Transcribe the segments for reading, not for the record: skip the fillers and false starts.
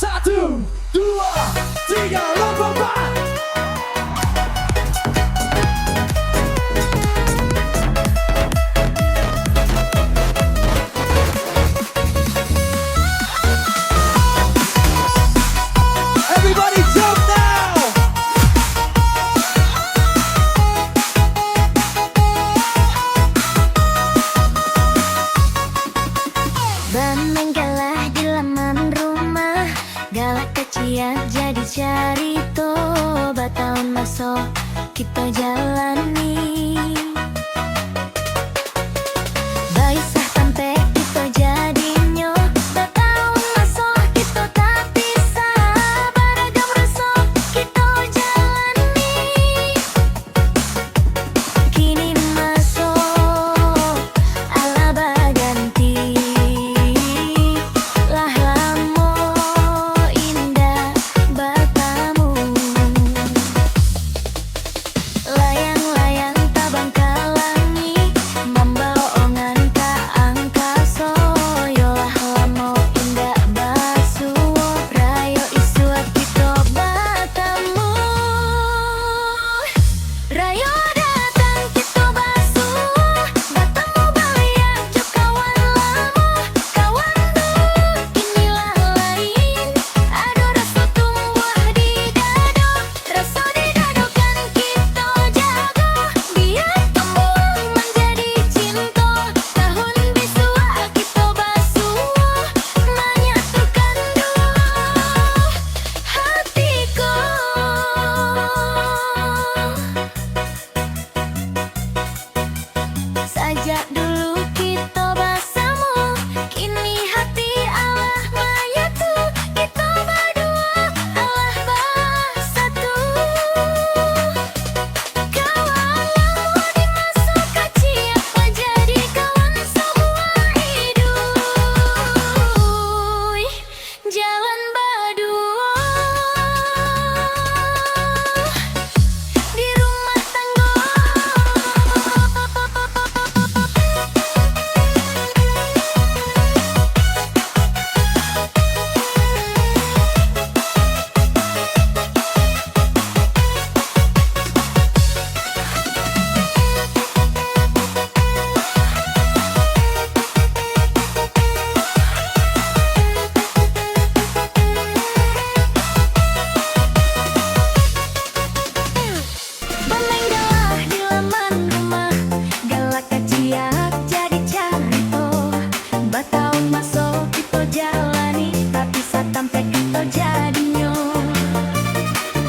Satu, dua, tiga, lompat. Everybody jump now. Bameng galah di laman rumah, galak kecil jadi carito. Batahun masuk kita jalani, baisah sampai kita jadinya. Batahun masuk kita tak bisa, beragam rasa kita jalani. Kini masuk ala baganti, lah lamo indah bertamu. Layang-layang tabang kalangi, membawa ongan ka angkasa. Yolah lamo indah basuo, rayo isuat kita bertamu. Rayo datang kita basuh, bertemu baliak jo kawan lama. Kawan dulu inilah lain, ada rasa tumbuh di dada. Rasa di dada kan kita jaga, biar tumbuh menjadi cinta. Tahun bisua kita basuh, menyatukan dua hatiku. Sajak dulu kita bersama, kini hati Allah menyatu. Kita berdua Allah bersatu. Kawan lama di masa kecil, menjadi kawan seumur hidup. Jalan berdua di rumah tangga. Bameng galah di laman rumah, galak kaciak jadi carito. Batahun masuk kita jalani, tapi satampe kita jadinya.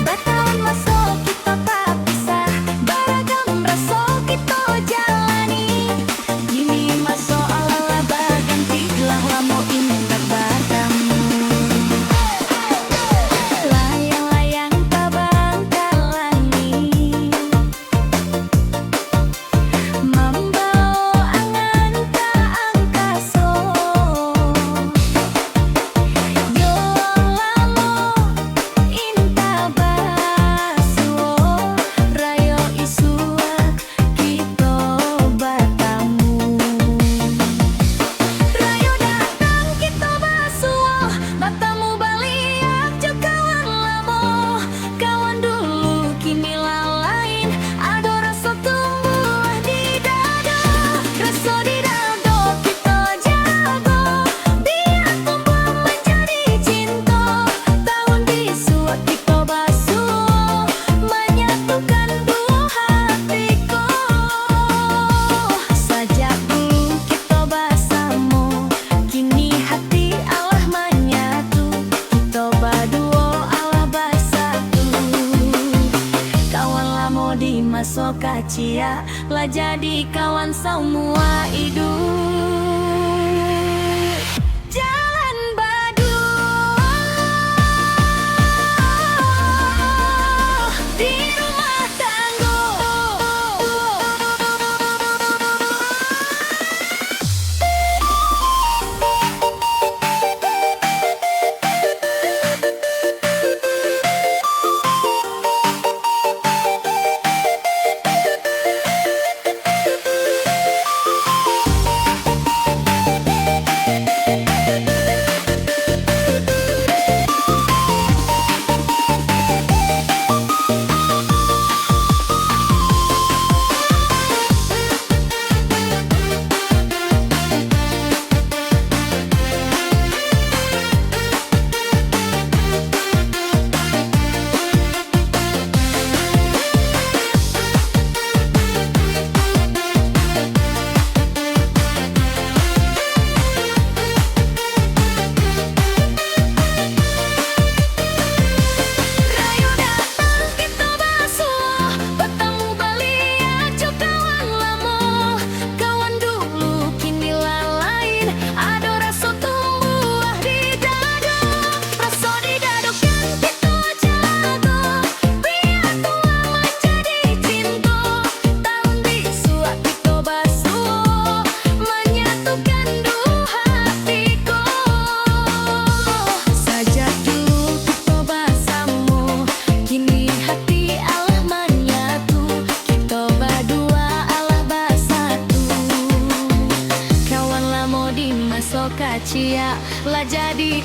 Batahun masuk kita tak pisah, beragam rasa kita jalani. Kini masuk ala berganti, lah lamo indah bertamu. Layang-layang tabang kalangi, membawa angan ka angkasa. Yo lamo indah basuo, rayo isuak kita bertamu. Rayo datang kita basuh, bertemu baliak jo kawan lama. Kawan dulu kinilah lain, ada rasa tumbuh di dada. Rasa di dada kita jaga, biar tumbuh menjadi cinta. Tahun bisua kita basuh, menyatukan dua hatiku. Sajak dulu kita bersama, kini hati Allah menyatu. Kita berdua Allah bersatu. Kawan lama di masa kecil, lah jadi kawan semua hidup. Jalan berdua di rumah tangga.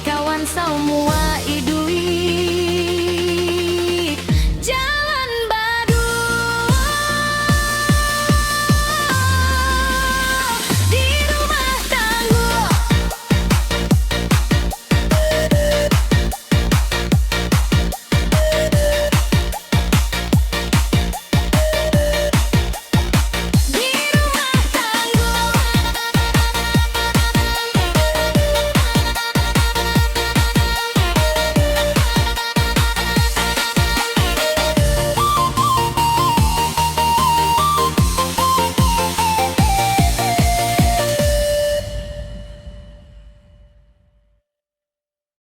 kawan semua.